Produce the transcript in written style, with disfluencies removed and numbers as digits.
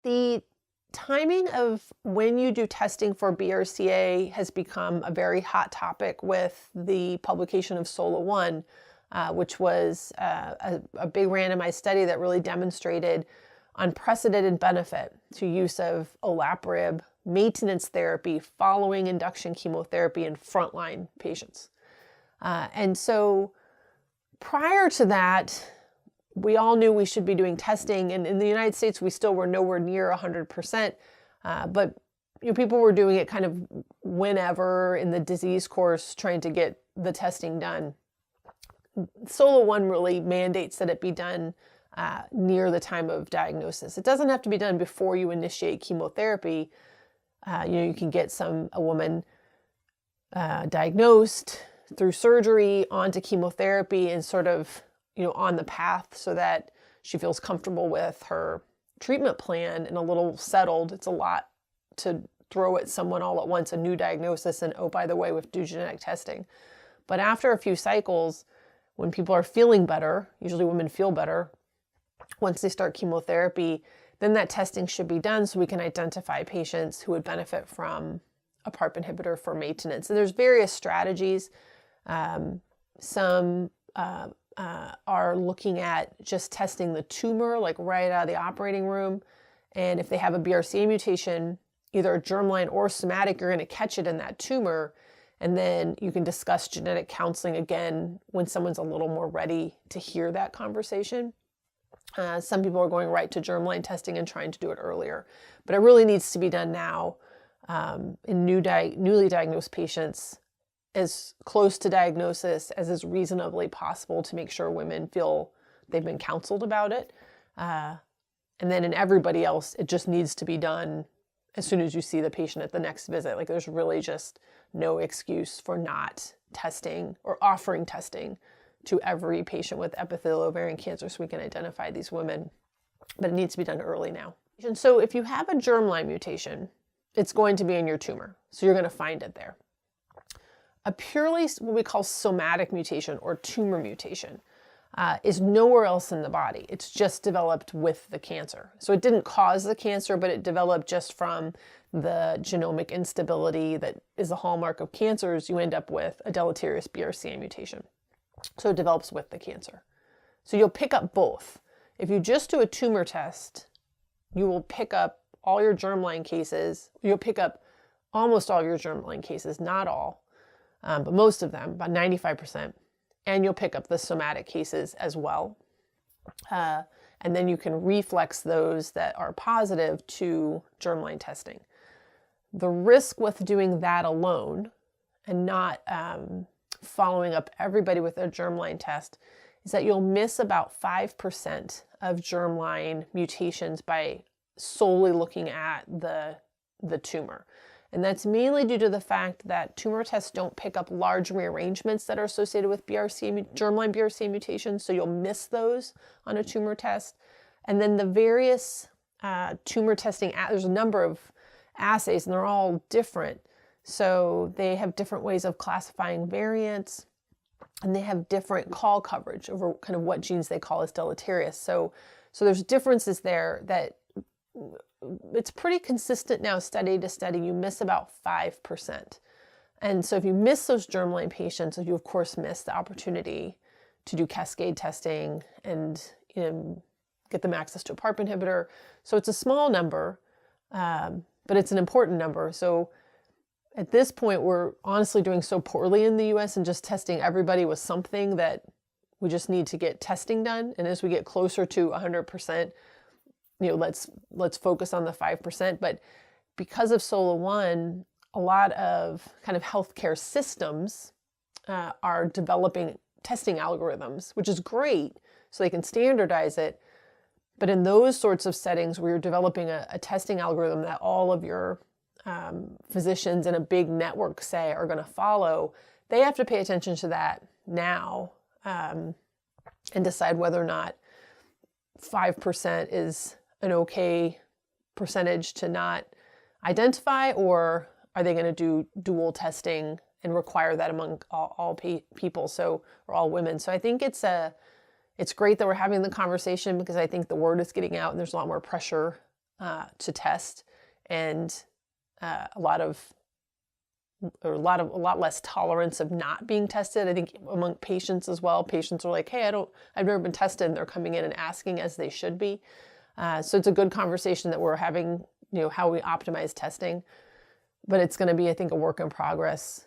The timing of when you do testing for BRCA has become a very hot topic with the publication of SOLA-1, which was a big randomized study that really demonstrated unprecedented benefit to use of olaparib maintenance therapy following induction chemotherapy in frontline patients. And so prior to that, we all knew we should be doing testing, and in the United States, we still were nowhere near 100%, but people were doing it kind of whenever in the disease course, trying to get the testing done. SOLA-1 really mandates that it be done near the time of diagnosis. It doesn't have to be done before you initiate chemotherapy. You can get a woman diagnosed through surgery onto chemotherapy and sort of on the path so that she feels comfortable with her treatment plan and a little settled. It's a lot to throw at someone all at once, a new diagnosis, and oh, by the way, we have to do genetic testing. But after a few cycles, when people are feeling better, usually women feel better, once they start chemotherapy, then that testing should be done so we can identify patients who would benefit from a PARP inhibitor for maintenance. And there's various strategies. Some are looking at just testing the tumor, like right out of the operating room. And if they have a BRCA mutation, either germline or somatic, you're going to catch it in that tumor. And then you can discuss genetic counseling again when someone's a little more ready to hear that conversation. Some people are going right to germline testing and trying to do it earlier. But it really needs to be done now in newly diagnosed patients, as close to diagnosis as is reasonably possible to make sure women feel they've been counseled about it. And then in everybody else, it just needs to be done as soon as you see the patient at the next visit. Like there's really just no excuse for not testing or offering testing to every patient with epithelial ovarian cancer so we can identify these women. But it needs to be done early now. And so if you have a germline mutation, it's going to be in your tumor. So you're going to find it there. A purely what we call somatic mutation or tumor mutation is nowhere else in the body. It's just developed with the cancer. So it didn't cause the cancer, but it developed just from the genomic instability that is a hallmark of cancers. You end up with a deleterious BRCA mutation. So it develops with the cancer. So you'll pick up both. If you just do a tumor test, you will pick up all your germline cases. You'll pick up almost all your germline cases, not all. But most of them, about 95%, and you'll pick up the somatic cases as well. And then you can reflex those that are positive to germline testing. The risk with doing that alone and not following up everybody with a germline test is that you'll miss about 5% of germline mutations by solely looking at the tumor. And that's mainly due to the fact that tumor tests don't pick up large rearrangements that are associated with germline BRCA mutations, so you'll miss those on a tumor test. And then the various tumor testing, there's a number of assays, and they're all different. So they have different ways of classifying variants, and they have different call coverage over kind of what genes they call as deleterious. So there's differences there that it's pretty consistent now, study to study, you miss about 5%. And so if you miss those germline patients, you of course miss the opportunity to do cascade testing and get them access to a PARP inhibitor. So it's a small number, but it's an important number. So at this point, we're honestly doing so poorly in the US and just testing everybody with something that we just need to get testing done. And as we get closer to 100%, let's focus on the 5%. But because of SOLA-1, a lot of kind of healthcare systems are developing testing algorithms, which is great, so they can standardize it. But in those sorts of settings where you're developing a testing algorithm that all of your physicians in a big network, say, are going to follow, they have to pay attention to that now and decide whether or not 5% is an okay percentage to not identify, or are they going to do dual testing and require that among all people, or all women. So I think it's great that we're having the conversation, because I think the word is getting out and there's a lot more pressure to test, and a lot less tolerance of not being tested. I think among patients as well. Patients are like, hey, I've never been tested, and they're coming in and asking, as they should be. So it's a good conversation that we're having, how we optimize testing. But it's going to be, I think, a work in progress